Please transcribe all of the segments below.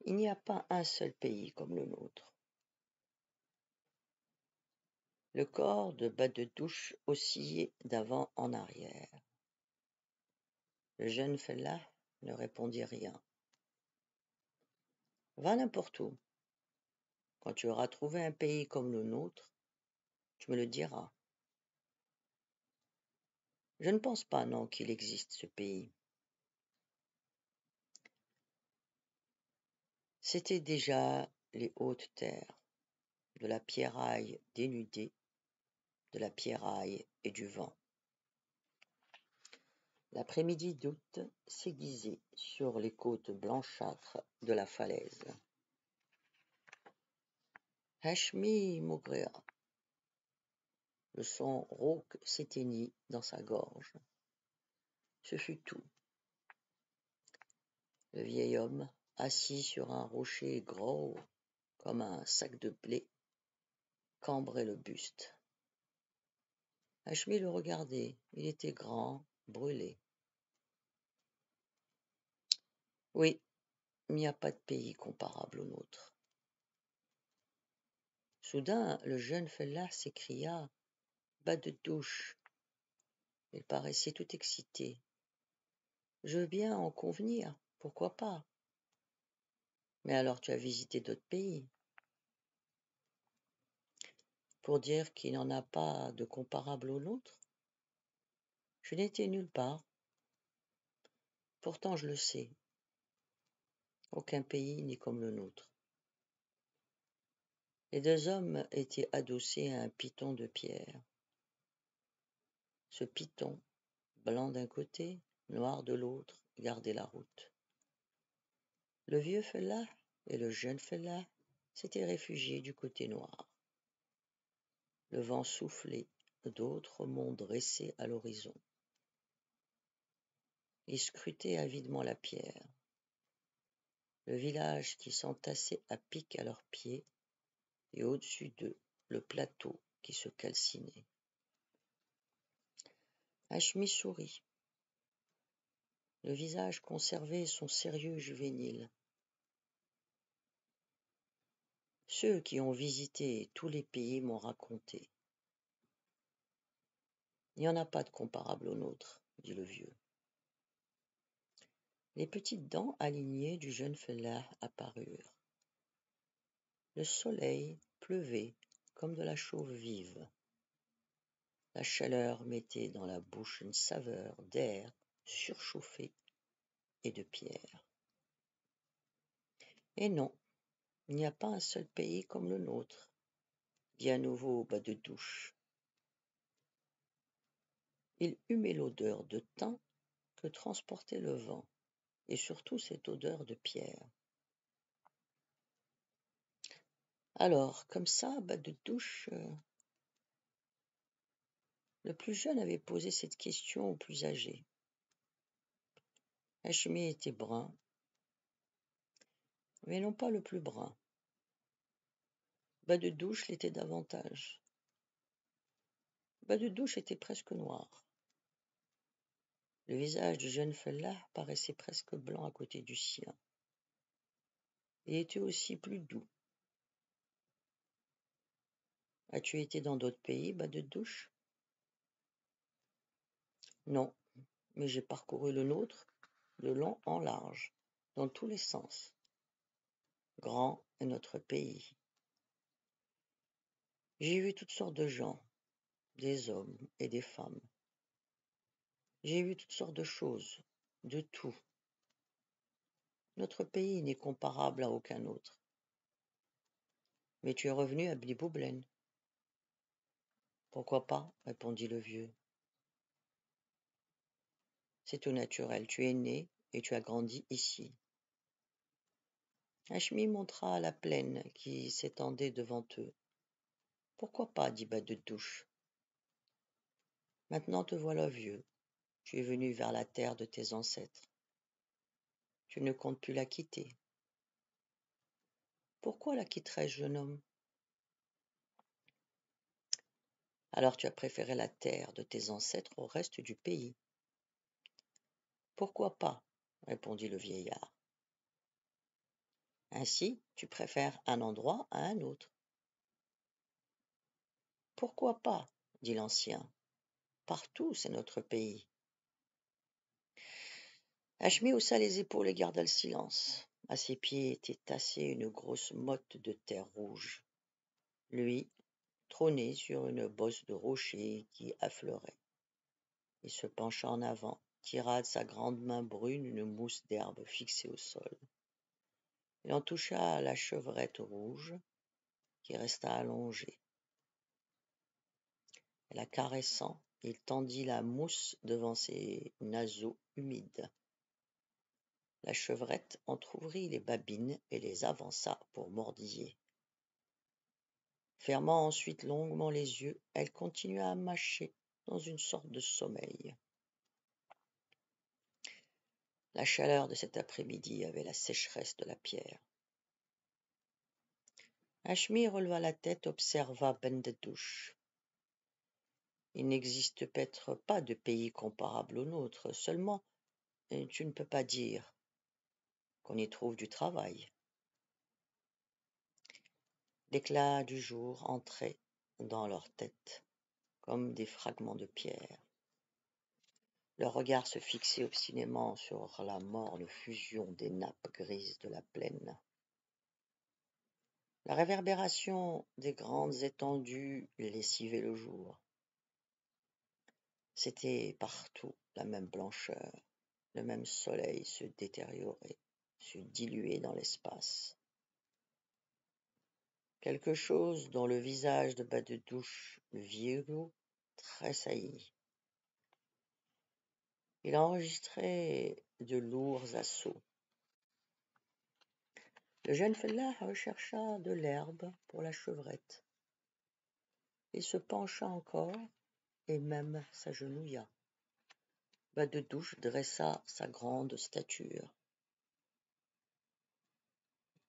Il n'y a pas un seul pays comme le nôtre. Le corps de Bas-de-Douche oscillait d'avant en arrière. Le jeune fellah ne répondit rien. Va n'importe où. Quand tu auras trouvé un pays comme le nôtre, tu me le diras. Je ne pense pas, non, qu'il existe ce pays. C'étaient déjà les hautes terres, de la pierraille dénudée, de la pierraille et du vent. L'après-midi d'août s'aiguisait sur les côtes blanchâtres de la falaise. Hachmi maugréa. Le son rauque s'éteignit dans sa gorge. Ce fut tout. Le vieil homme, assis sur un rocher gros comme un sac de blé, cambrait le buste. Hachmi le regardait. Il était grand, brûlé. Oui, il n'y a pas de pays comparable au nôtre. Soudain, le jeune fellah s'écria « Bas-de-Douche !» Il paraissait tout excité. « Je veux bien en convenir, pourquoi pas ? Mais alors tu as visité d'autres pays. » Pour dire qu'il n'y en a pas de comparable au nôtre ? Je n'étais nulle part. Pourtant je le sais. Aucun pays n'est comme le nôtre. Les deux hommes étaient adossés à un piton de pierre. Ce piton, blanc d'un côté, noir de l'autre, gardait la route. Le vieux fellah et le jeune fellah s'étaient réfugiés du côté noir. Le vent soufflait, d'autres monts dressés à l'horizon. Ils scrutaient avidement la pierre. Le village qui s'entassait à pic à leurs pieds, et au-dessus d'eux, le plateau qui se calcinait. Hachmi sourit. Le visage conservait son sérieux juvénile. Ceux qui ont visité tous les pays m'ont raconté. Il n'y en a pas de comparable au nôtre, dit le vieux. Les petites dents alignées du jeune fellah apparurent. Le soleil pleuvait comme de la chauve vive. La chaleur mettait dans la bouche une saveur d'air surchauffé et de pierre. Et non, il n'y a pas un seul pays comme le nôtre, dit à nouveau Bas-de-Douche. Il humait l'odeur de thym que transportait le vent, et surtout cette odeur de pierre. Alors, comme ça, Bas-de-Douche, le plus jeune avait posé cette question au plus âgé. Hachmi était brun, mais non pas le plus brun. Bas-de-Douche l'était davantage. Bas-de-Douche était presque noir. Le visage du jeune fellah paraissait presque blanc à côté du sien. Il était aussi plus doux. As-tu été dans d'autres pays, Bas-de-Douche ? Non, mais j'ai parcouru le nôtre de long en large, dans tous les sens. Grand est notre pays. J'ai vu toutes sortes de gens, des hommes et des femmes. J'ai vu toutes sortes de choses, de tout. Notre pays n'est comparable à aucun autre. Mais tu es revenu à Bliboublen. Pourquoi pas, répondit le vieux. C'est tout naturel, tu es né et tu as grandi ici. Hachmi montra la plaine qui s'étendait devant eux. Pourquoi pas, dit Bas-de-Douche. Maintenant te voilà vieux. Tu es venu vers la terre de tes ancêtres. Tu ne comptes plus la quitter. Pourquoi la quitterais-je, jeune homme ? Alors tu as préféré la terre de tes ancêtres au reste du pays. Pourquoi pas ? Répondit le vieillard. Ainsi, tu préfères un endroit à un autre. Pourquoi pas, dit l'ancien. Partout, c'est notre pays. Hachmi haussa les épaules et garda le silence. À ses pieds était tassée une grosse motte de terre rouge. Lui trônait sur une bosse de rocher qui affleurait. Il se pencha en avant, tira de sa grande main brune une mousse d'herbe fixée au sol. Il en toucha à la chevrette rouge, qui resta allongée. La caressant, il tendit la mousse devant ses naseaux humides. La chevrette entr'ouvrit les babines et les avança pour mordiller. Fermant ensuite longuement les yeux, elle continua à mâcher dans une sorte de sommeil. La chaleur de cet après-midi avait la sécheresse de la pierre. Hachmi releva la tête, observa Ben-Dedouche. Il n'existe peut-être pas de pays comparable au nôtre, seulement tu ne peux pas dire qu'on y trouve du travail. L'éclat du jour entrait dans leurs têtes comme des fragments de pierre. Leurs regards se fixaient obstinément sur la morne fusion des nappes grises de la plaine. La réverbération des grandes étendues lessivait le jour. C'était partout la même blancheur, le même soleil se détériorait, se diluait dans l'espace. Quelque chose dans le visage de Ben-Dedouche, le vieillot, tressaillit. Il enregistrait de lourds assauts. Le jeune fellah rechercha de l'herbe pour la chevrette. Il se pencha encore et même s'agenouilla. Ben-Dedouche dressa sa grande stature.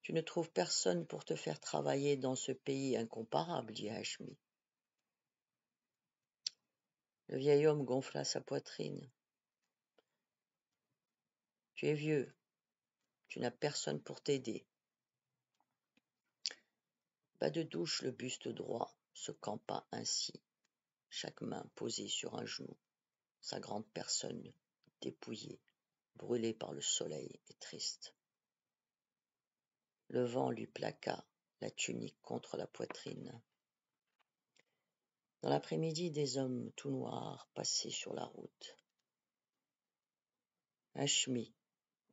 Tu ne trouves personne pour te faire travailler dans ce pays incomparable, dit Hachmi. Le vieil homme gonfla sa poitrine. Tu es vieux, tu n'as personne pour t'aider. Ben-Dedouche, le buste droit, se campa ainsi, chaque main posée sur un genou, sa grande personne dépouillée, brûlée par le soleil et triste. Le vent lui plaqua la tunique contre la poitrine. Dans l'après-midi, des hommes tout noirs passaient sur la route. Hachmi,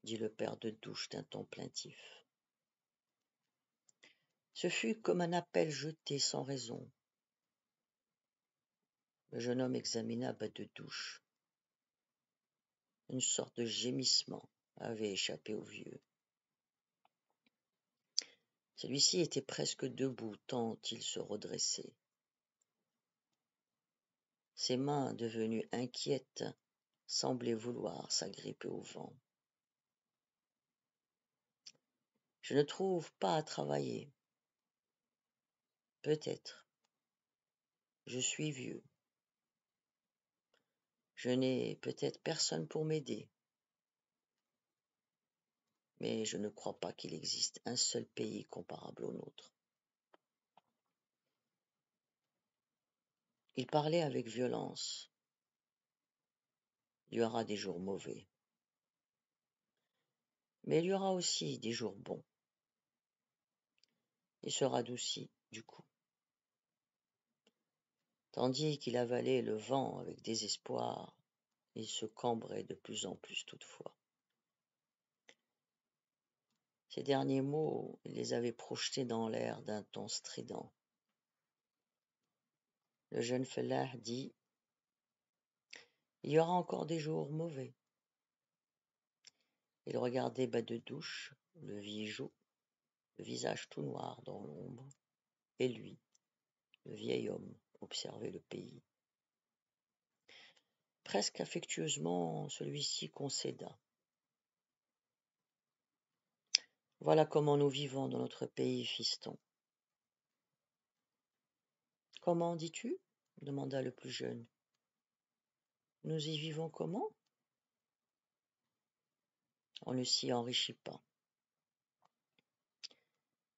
dit le père de Douche d'un ton plaintif. Ce fut comme un appel jeté sans raison. Le jeune homme examina Ben-Dedouche. Une sorte de gémissement avait échappé au vieux. Celui-ci était presque debout tant il se redressait. Ses mains, devenues inquiètes, semblaient vouloir s'agripper au vent. Je ne trouve pas à travailler. Peut-être. Je suis vieux. Je n'ai peut-être personne pour m'aider. Mais je ne crois pas qu'il existe un seul pays comparable au nôtre. Il parlait avec violence. Il y aura des jours mauvais. Mais il y aura aussi des jours bons. Il se radoucit, du coup. Tandis qu'il avalait le vent avec désespoir, il se cambrait de plus en plus toutefois. Ces derniers mots, il les avait projetés dans l'air d'un ton strident. Le jeune fellah dit « Il y aura encore des jours mauvais. » Il regardait Ben-Dedouche, le vigeot, le visage tout noir dans l'ombre, et lui, le vieil homme, observait le pays. Presque affectueusement, celui-ci concéda. Voilà comment nous vivons dans notre pays, fiston. Comment dis-tu? Demanda le plus jeune. Nous y vivons comment? On ne s'y enrichit pas.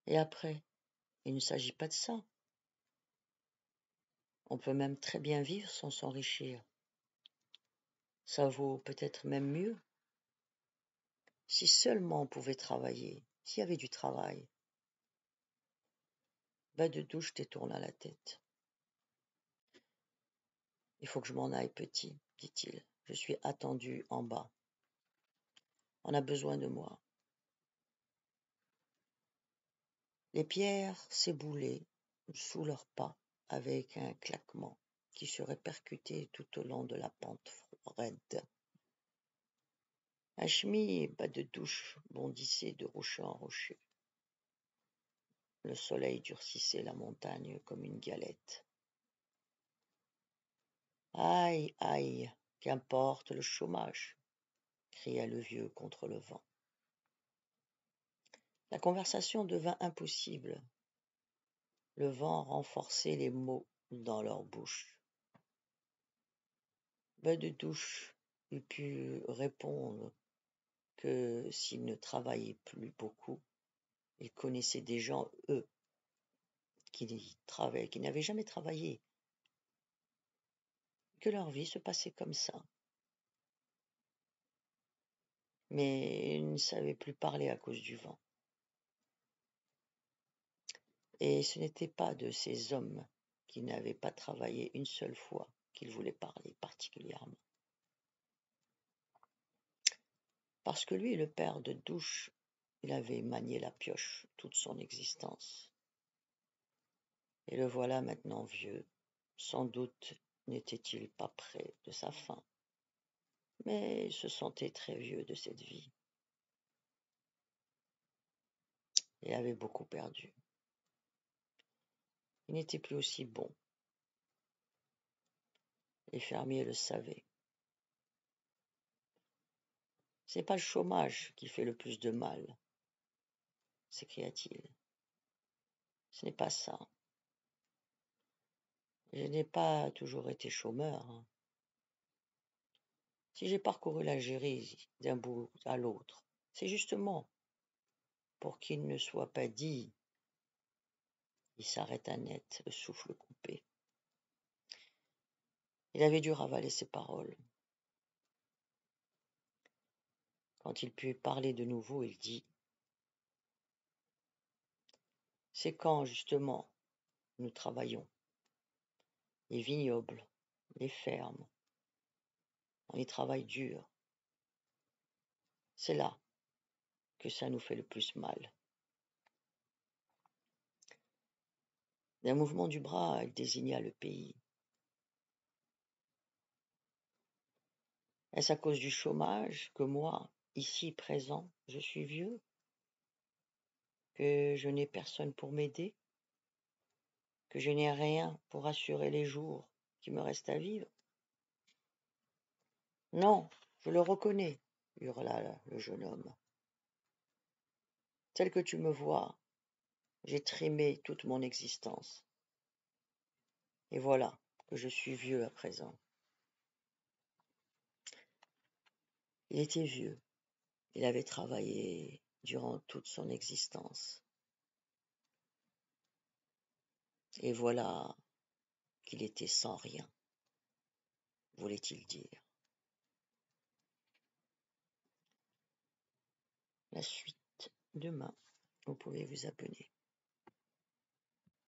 Et après, il ne s'agit pas de ça. On peut même très bien vivre sans s'enrichir. Ça vaut peut-être même mieux. Si seulement on pouvait travailler, s'il y avait du travail. Bas de douche détourna la tête. Il faut que je m'en aille, petit, dit-il. Je suis attendu en bas. On a besoin de moi. Les pierres s'éboulaient sous leurs pas avec un claquement qui se répercutait tout au long de la pente raide. Hachmi et bas de douche bondissaient de rocher en rocher. Le soleil durcissait la montagne comme une galette. Aïe, aïe, qu'importe le chômage, cria le vieux contre le vent. La conversation devint impossible. Le vent renforçait les mots dans leur bouche. Bas de douche eût pu répondre que s'il ne travaillait plus beaucoup, il connaissait des gens, eux, qui n'avaient jamais travaillé, que leur vie se passait comme ça. Mais il ne savait plus parler à cause du vent. Et ce n'était pas de ces hommes qui n'avaient pas travaillé une seule fois qu'il voulait parler particulièrement. Parce que lui, le père de douche, il avait manié la pioche toute son existence. Et le voilà maintenant vieux. Sans doute n'était-il pas près de sa fin, mais il se sentait très vieux de cette vie. Il avait beaucoup perdu. Il n'était plus aussi bon. Les fermiers le savaient. C'est pas le chômage qui fait le plus de mal, s'écria-t-il. Ce n'est pas ça. Je n'ai pas toujours été chômeur. Si j'ai parcouru l'Algérie d'un bout à l'autre, c'est justement pour qu'il ne soit pas dit. Il s'arrêta net, le souffle coupé. Il avait dû ravaler ses paroles. Quand il put parler de nouveau, il dit « C'est quand, justement, nous travaillons. Les vignobles, les fermes, on y travaille dur. C'est là que ça nous fait le plus mal. » D'un mouvement du bras, il désigna le pays. Est-ce à cause du chômage que moi, ici présent, je suis vieux? Que je n'ai personne pour m'aider? Que je n'ai rien pour assurer les jours qui me restent à vivre? Non, je le reconnais, hurla le jeune homme. Tel que tu me vois, j'ai trimé toute mon existence. Et voilà que je suis vieux à présent. Il était vieux. Il avait travaillé durant toute son existence. Et voilà qu'il était sans rien, voulait-il dire. La suite demain, vous pouvez vous abonner.